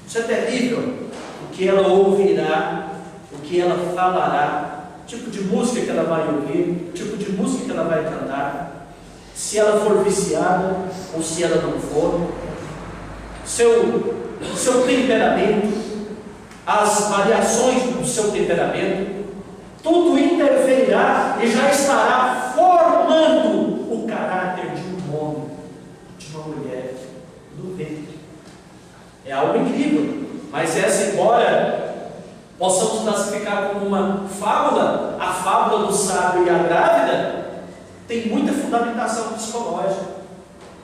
A: Isso é terrível. O que ela ouvirá, o que ela falará, o tipo de música que ela vai ouvir, o tipo de música que ela vai cantar, se ela for viciada ou se ela não for, seu temperamento, as variações do seu temperamento, tudo interferirá e já estará formando o caráter de um homem, de uma mulher, do ventre. É algo incrível, mas essa, embora possamos classificar como uma fábula, a fábula do sábio e a grávida, tem muita fundamentação psicológica,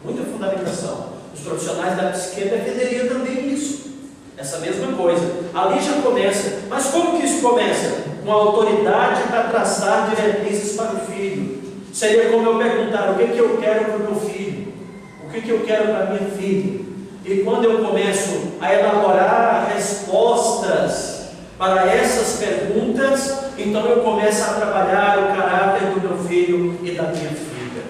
A: muita fundamentação. Os profissionais da psiquiatria defenderiam também isso, essa mesma coisa. Ali já começa. Mas como que isso começa? Uma autoridade para traçar diretrizes para o filho. Seria como eu perguntar: o que eu quero para o meu filho? O que eu quero para a minha filha? E quando eu começo a elaborar respostas para essas perguntas, então eu começo a trabalhar o caráter do meu filho e da minha filha.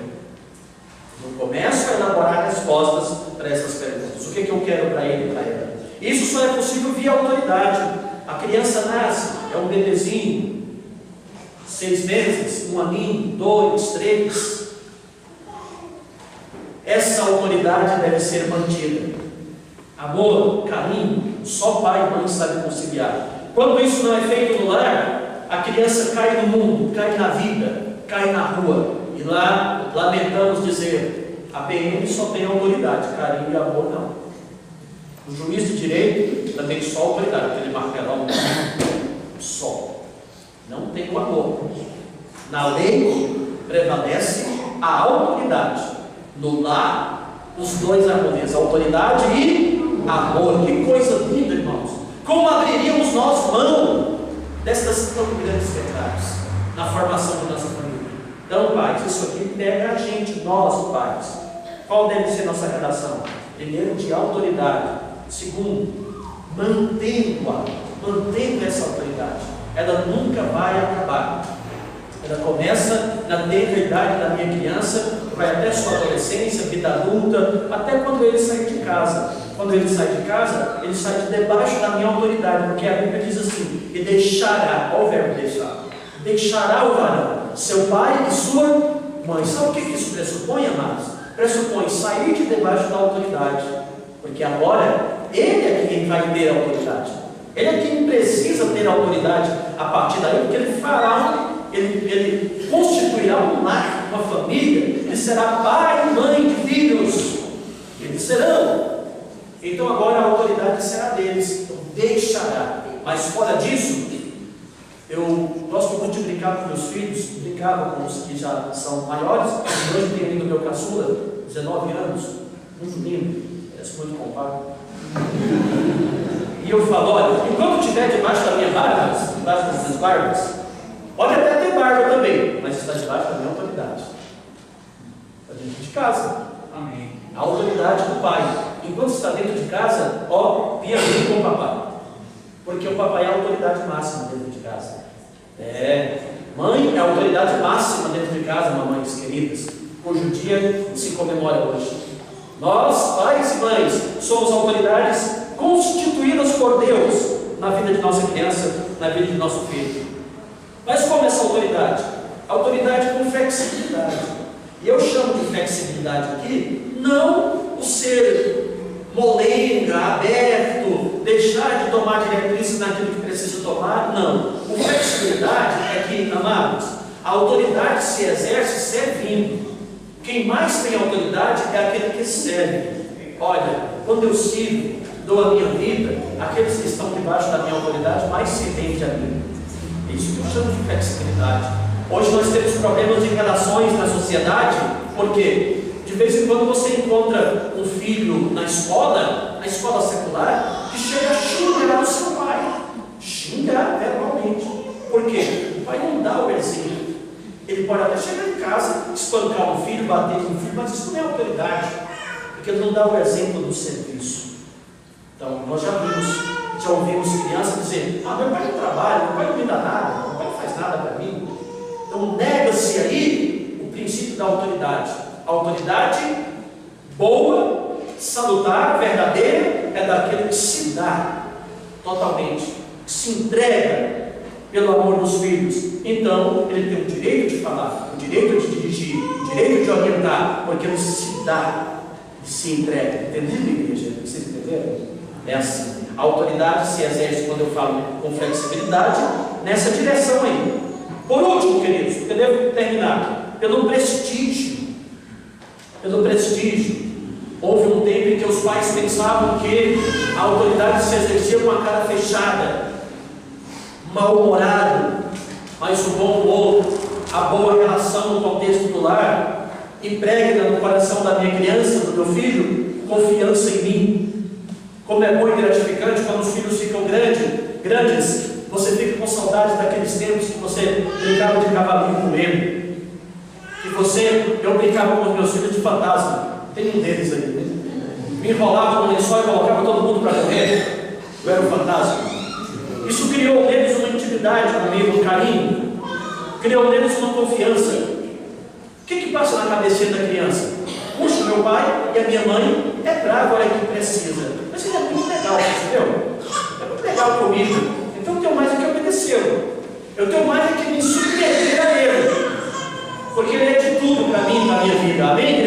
A: Eu começo a elaborar respostas para essas perguntas. O que eu quero para ele e para ela? Isso só é possível via autoridade. A criança nasce, é um bebezinho, 6 meses, 1 aninho, 2, 3. Essa autoridade deve ser mantida. Amor, carinho, só pai e mãe sabem conciliar. Quando isso não é feito no lar, a criança cai no mundo, cai na vida, cai na rua. E lá lamentamos dizer: a PM só tem autoridade, carinho e amor não. O juiz de direito também só autoridade, aquele martelão só. Não tem o amor. Na lei prevalece a autoridade. No lar, os dois harmonizam, autoridade e amor. Que coisa linda, irmãos. Como abriríamos nós mão destas tão grandes verdades na formação da nossa família? Então, pais, isso aqui pega a gente, nós, pais. Qual deve ser nossa redação? Primeiro, de autoridade. Segundo, mantendo essa autoridade. Ela nunca vai acabar. Ela começa na tenra-idade da minha criança, vai até sua adolescência, vida adulta, até quando ele sair de casa. Quando ele sai de casa, ele sai de debaixo da minha autoridade, porque a Bíblia diz assim: e deixará, olha o verbo deixar, deixará o varão, seu pai e sua mãe. Sabe o que isso pressupõe, amados? Pressupõe sair de debaixo da autoridade, porque agora ele é quem vai ter a autoridade, ele é quem precisa ter a autoridade a partir daí, porque ele fará, ele constituirá um lar, uma família, ele será pai e mãe de filhos, eles serão. Então agora a autoridade será deles, então deixará. Mas fora disso, eu gosto muito de brincar com meus filhos, brincava com os que já são maiores. Hoje tem ainda o meu caçula, 19 anos, muito lindo, parece muito com o pai. E eu falo: olha, enquanto estiver debaixo da minha barba, debaixo dessas barbas, pode até ter barba também, mas está debaixo da minha autoridade. Está dentro de casa. Amém. A autoridade do pai. Enquanto está dentro de casa, ó, pianinho com o papai. Porque o papai é a autoridade máxima dentro de casa. Mãe é a autoridade máxima dentro de casa, mamães queridas, cujo dia se comemora hoje. Nós, pais e mães, somos autoridades constituídas por Deus na vida de nossa criança, na vida de nosso filho. Mas como essa autoridade? Autoridade com flexibilidade. E eu chamo de flexibilidade aqui, não o ser molenga, aberto, deixar de tomar diretrizes naquilo que precisa tomar, não. O flexibilidade é que, amados, a autoridade se exerce servindo. Quem mais tem autoridade é aquele que serve. Olha, quando eu sirvo, dou a minha vida, aqueles que estão debaixo da minha autoridade mais se rende a mim. É isso que eu chamo de flexibilidade. Hoje nós temos problemas de relações na sociedade, por quê? De vez em quando você encontra um filho na escola secular, que chega a xingar o seu pai, xingar verbalmente. Por quê? O pai não dá o exemplo. Ele pode até chegar em casa, espancar um filho, bater no filho, mas isso não é autoridade, porque ele não dá o exemplo do serviço. Então, nós já ouvimos crianças dizer: meu pai não trabalha, meu pai não me dá nada, meu pai não faz nada para mim. Então, nega-se aí o princípio da autoridade. A autoridade boa, salutar, verdadeira, é daquele que se dá totalmente, que se entrega pelo amor dos filhos. Então, ele tem o direito de falar, o direito de dirigir, o direito de orientar, porque ele se dá e se entrega. Entendido, igreja? Vocês entenderam? É assim. A autoridade se exerce, quando eu falo com flexibilidade, nessa direção aí. Por último, queridos, porque eu devo terminar, pelo prestígio. Pelo prestígio. Houve um tempo em que os pais pensavam que a autoridade se exercia com a cara fechada, mal-humorado, mas o bom humor, a boa relação no contexto do lar, impregna no coração da minha criança, do meu filho, confiança em mim. Como é bom e gratificante quando os filhos ficam grandes, você fica com saudade daqueles tempos que você brincava de cavalinho com ele. Eu brincava com os meus filhos de fantasma. Tem um deles aí, né? Me enrolava no lençol e colocava todo mundo para correr. Eu era um fantasma. Isso criou neles uma intimidade comigo, um carinho. Criou neles uma confiança. O que passa na cabecinha da criança? Puxa, meu pai e a minha mãe é bravo, olha que precisa. Mas ele é muito legal, percebeu? É muito legal comigo. Então eu tenho mais é que obedecê-lo. Eu tenho mais é que me submeter a ele. Porque ele é de tudo para mim, na minha vida. Amém?